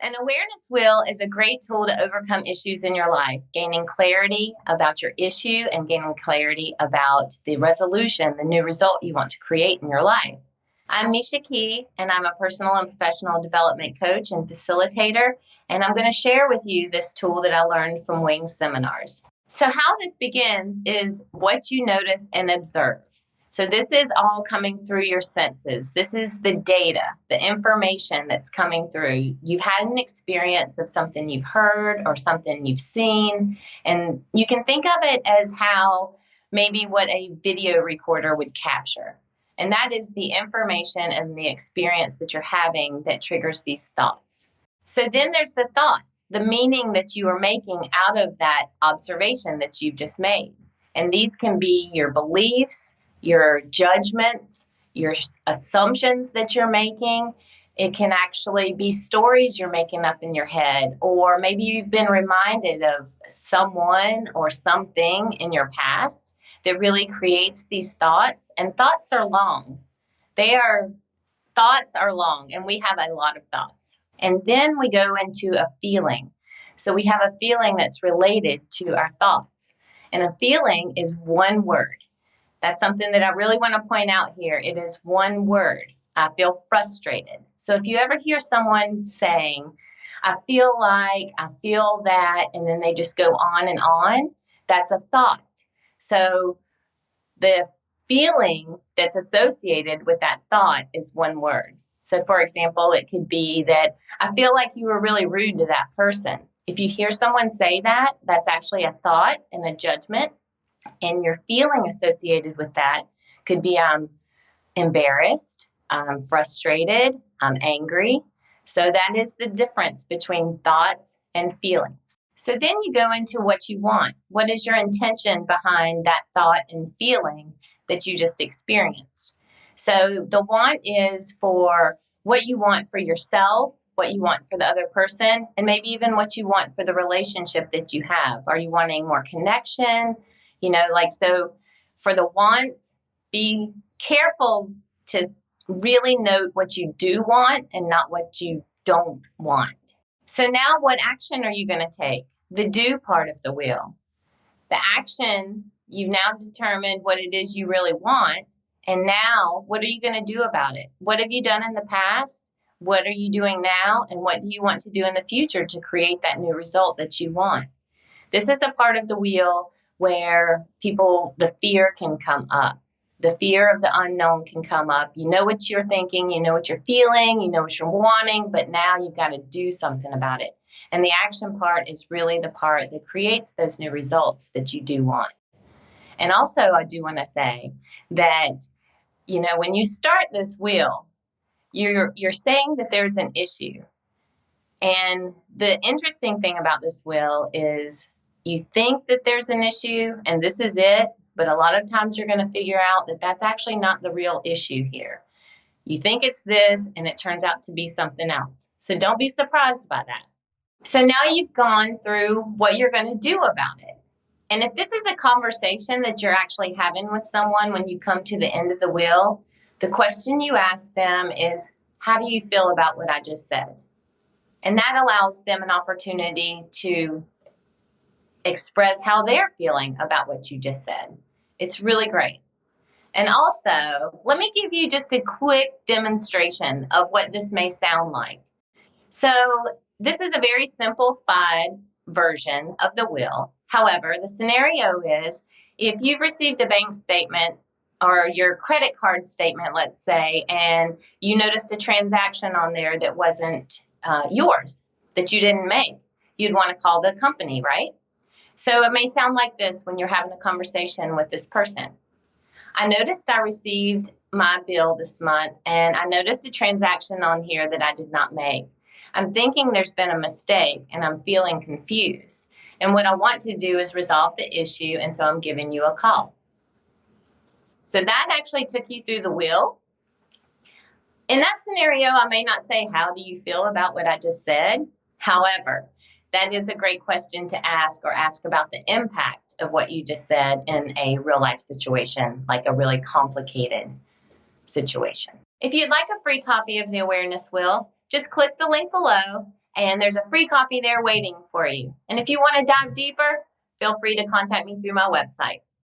An awareness wheel is a great tool to overcome issues in your life, gaining clarity about your issue and gaining clarity about the resolution, the new result you want to create in your life. I'm Meisha Key, and I'm a personal and professional development coach and facilitator, and I'm going to share with you this tool that I learned from Wings seminars. So how this begins is what you notice and observe. So this is all coming through your senses. This is the data, the information that's coming through. You've had an experience of something you've heard or something you've seen, and you can think of it as how maybe what a video recorder would capture. And that is the information and the experience that you're having that triggers these thoughts. So then there's the thoughts, the meaning that you are making out of that observation that you've just made. And these can be your beliefs, your judgments, your assumptions that you're making. It can actually be stories you're making up in your head, or maybe you've been reminded of someone or something in your past that really creates these thoughts. And thoughts are long. Thoughts are long, and we have a lot of thoughts. And then we go into a feeling. So we have a feeling that's related to our thoughts. And a feeling is one word. That's something that I really want to point out here. It is one word. I feel frustrated. So if you ever hear someone saying, I feel like, I feel that, and then they just go on, that's a thought. So the feeling that's associated with that thought is one word. So for example, it could be that I feel like you were really rude to that person. If you hear someone say that, that's actually a thought and a judgment. And your feeling associated with that could be I'm embarrassed, I'm frustrated, I'm angry. So that is the difference between thoughts and feelings. So then you go into what you want. What is your intention behind that thought and feeling that you just experienced? So the want is for what you want for yourself, what you want for the other person, and maybe even what you want for the relationship that you have. Are you wanting more connection? So for the wants, be careful to really note what you do want and not what you don't want. So now what action are you going to take? The do part of the wheel. The action, you've now determined what it is you really want. And now what are you going to do about it? What have you done in the past? What are you doing now? And what do you want to do in the future to create that new result that you want? This is a part of the wheel where the fear can come up. The fear of the unknown can come up. You know what you're thinking, you know what you're feeling, you know what you're wanting, but now you've got to do something about it. And the action part is really the part that creates those new results that you do want. And also, I do want to say that, when you start this wheel, you're saying that there's an issue. And the interesting thing about this wheel is you think that there's an issue and this is it, but a lot of times you're going to figure out that that's actually not the real issue here. You think it's this and it turns out to be something else. So don't be surprised by that. So now you've gone through what you're going to do about it. And if this is a conversation that you're actually having with someone when you come to the end of the wheel, the question you ask them is, how do you feel about what I just said? And that allows them an opportunity to express how they're feeling about what you just said. It's really great. And also, let me give you just a quick demonstration of what this may sound like. So this is a very simplified version of the wheel. However, the scenario is if you've received a bank statement or your credit card statement, let's say, and you noticed a transaction on there that wasn't yours, that you didn't make, you'd want to call the company, right? So it may sound like this when you're having a conversation with this person. I noticed I received my bill this month, and I noticed a transaction on here that I did not make. I'm thinking there's been a mistake, and I'm feeling confused. And what I want to do is resolve the issue, and so I'm giving you a call. So that actually took you through the wheel. In that scenario, I may not say, how do you feel about what I just said? However, that is a great question to ask, or ask about the impact of what you just said in a real life situation, like a really complicated situation. If you'd like a free copy of the Awareness Wheel, just click the link below And there's a free copy there waiting for you. And if you want to dive deeper, feel free to contact me through my website.